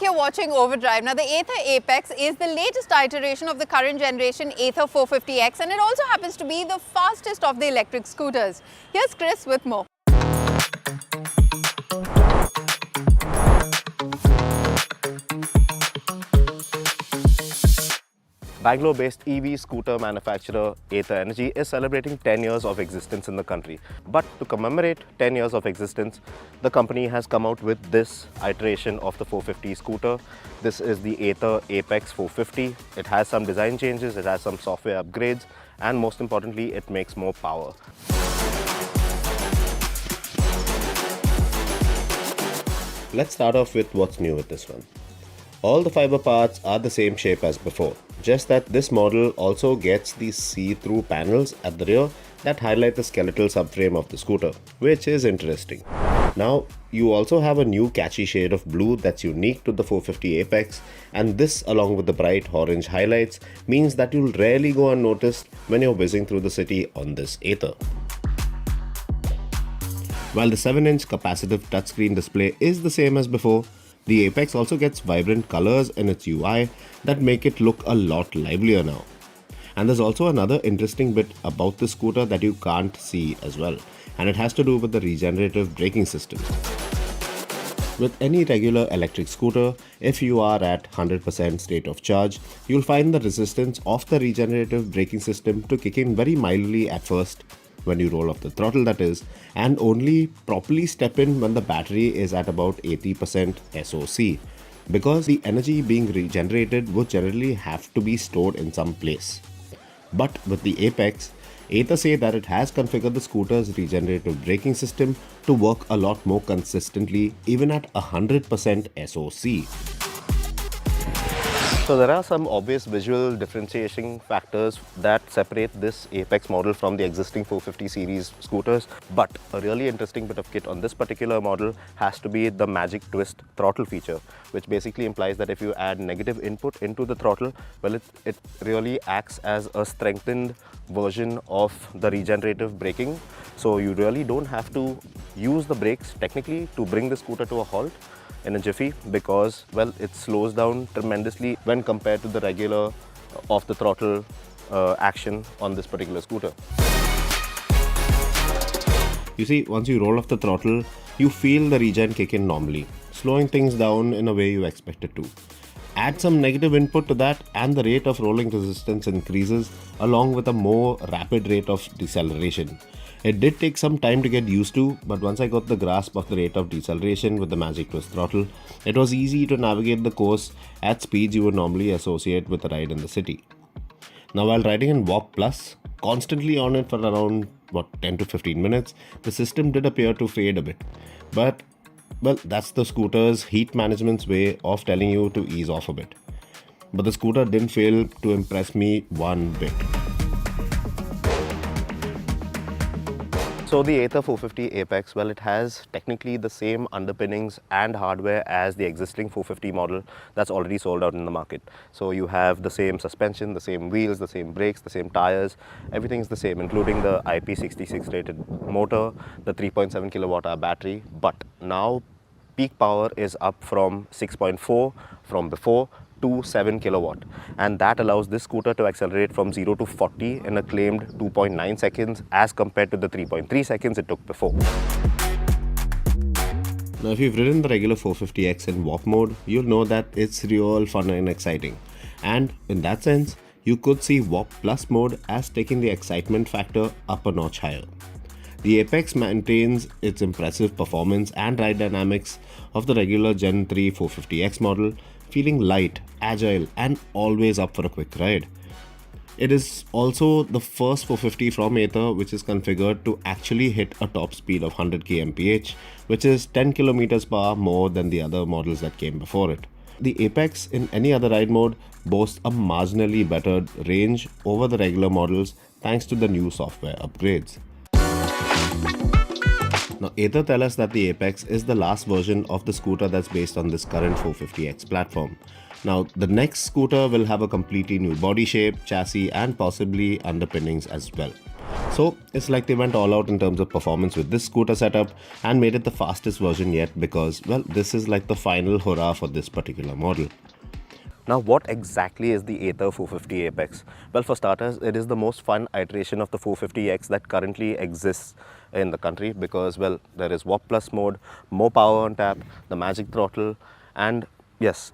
back, you're watching Overdrive. Now, the Ather Apex is the latest iteration of the current generation Ather 450X, and it also happens to be the fastest of the electric scooters. Here's Chris with more. Bangalore-based EV scooter manufacturer Ather Energy is celebrating 10 years of existence in the country. But to commemorate 10 years of existence, the company has come out with this iteration of the 450 scooter. This is the Ather Apex 450. It has some design changes, it has some software upgrades, and most importantly, it makes more power. Let's start off with what's new with this one. All the fiber parts are the same shape as before, just that this model also gets these see-through panels at the rear that highlight the skeletal subframe of the scooter, which is interesting. Now, you also have a new catchy shade of blue that's unique to the 450 Apex, and this along with the bright orange highlights means that you'll rarely go unnoticed when you're whizzing through the city on this Ather. While the 7-inch capacitive touchscreen display is the same as before, the Apex also gets vibrant colors in its UI that make it look a lot livelier now. And there's also another interesting bit about this scooter that you can't see as well, and it has to do with the regenerative braking system. With any regular electric scooter, if you are at 100% state of charge, you'll find the resistance of the regenerative braking system to kick in very mildly at first, when you roll off the throttle that is, and only properly step in when the battery is at about 80% SOC, because the energy being regenerated would generally have to be stored in some place. But with the Apex, Ather say that it has configured the scooter's regenerative braking system to work a lot more consistently even at 100% SOC. So there are some obvious visual differentiation factors that separate this Apex model from the existing 450 series scooters, but a really interesting bit of kit on this particular model has to be the magic twist throttle feature, which basically implies that if you add negative input into the throttle, well, it really acts as a strengthened version of the regenerative braking. So you really don't have to use the brakes technically to bring the scooter to a halt in a jiffy, because, well, it slows down tremendously when compared to the regular off the throttle action on this particular scooter. You see, once you roll off the throttle, you feel the regen kick in normally, slowing things down in a way you expect it to. Add some negative input to that and the rate of rolling resistance increases along with a more rapid rate of deceleration. It did take some time to get used to, but once I got the grasp of the rate of deceleration with the magic twist throttle, it was easy to navigate the course at speeds you would normally associate with a ride in the city. Now, while riding in Warp+, constantly on it for around 10 to 15 minutes, the system did appear to fade a bit. But, well, that's the scooter's heat management's way of telling you to ease off a bit. But the scooter didn't fail to impress me one bit. So the Ather 450 Apex, well, it has technically the same underpinnings and hardware as the existing 450 model that's already sold out in the market. So you have the same suspension, the same wheels, the same brakes, the same tires, everything's the same, including the IP66 rated motor, the 3.7 kilowatt-hour battery. But now peak power is up from 6.4 from before to 7 kilowatt, and that allows this scooter to accelerate from 0 to 40 in a claimed 2.9 seconds as compared to the 3.3 seconds it took before. Now, if you've ridden the regular 450X in Warp mode, you'll know that it's real fun and exciting, and in that sense, you could see Warp+ mode as taking the excitement factor up a notch higher. The Apex maintains its impressive performance and ride dynamics of the regular Gen 3 450X model, feeling light, agile, and always up for a quick ride. It is also the first 450 from Ather which is configured to actually hit a top speed of 100 kmph, which is 10 km per hour more than the other models that came before it. The Apex in any other ride mode boasts a marginally better range over the regular models thanks to the new software upgrades. Now, Ather tell us that the Apex is the last version of the scooter that's based on this current 450X platform. Now, the next scooter will have a completely new body shape, chassis, and possibly underpinnings as well. So it's like they went all out in terms of performance with this scooter setup and made it the fastest version yet because, well, this is like the final hurrah for this particular model. Now, what exactly is the Ather 450 Apex? Well, for starters, it is the most fun iteration of the 450X that currently exists in the country because, well, there is Warp+ mode, more power on tap, the magic throttle, and yes,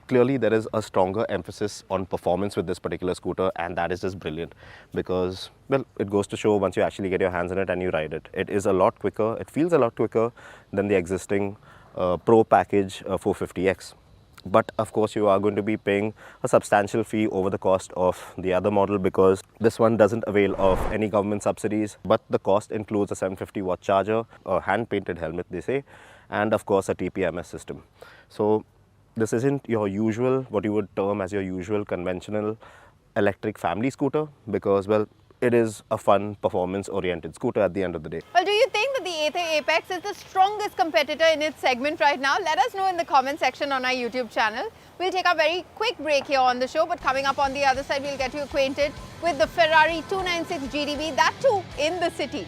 clearly there is a stronger emphasis on performance with this particular scooter, and that is just brilliant because, well, it goes to show once you actually get your hands on it and you ride it. It is a lot quicker, it feels a lot quicker than the existing Pro package 450X. But of course, you are going to be paying a substantial fee over the cost of the other model because this one doesn't avail of any government subsidies. But the cost includes a 750-watt charger, a hand-painted helmet, they say, and of course a TPMS system. So this isn't your usual, what you would term as your usual conventional electric family scooter because, well, it is a fun, performance-oriented scooter at the end of the day. Well, do you think that the Ather Apex is the strongest competitor in its segment right now? Let us know in the comment section on our YouTube channel. We'll take a very quick break here on the show, but coming up on the other side, we'll get you acquainted with the Ferrari 296 GTB, that too in the city.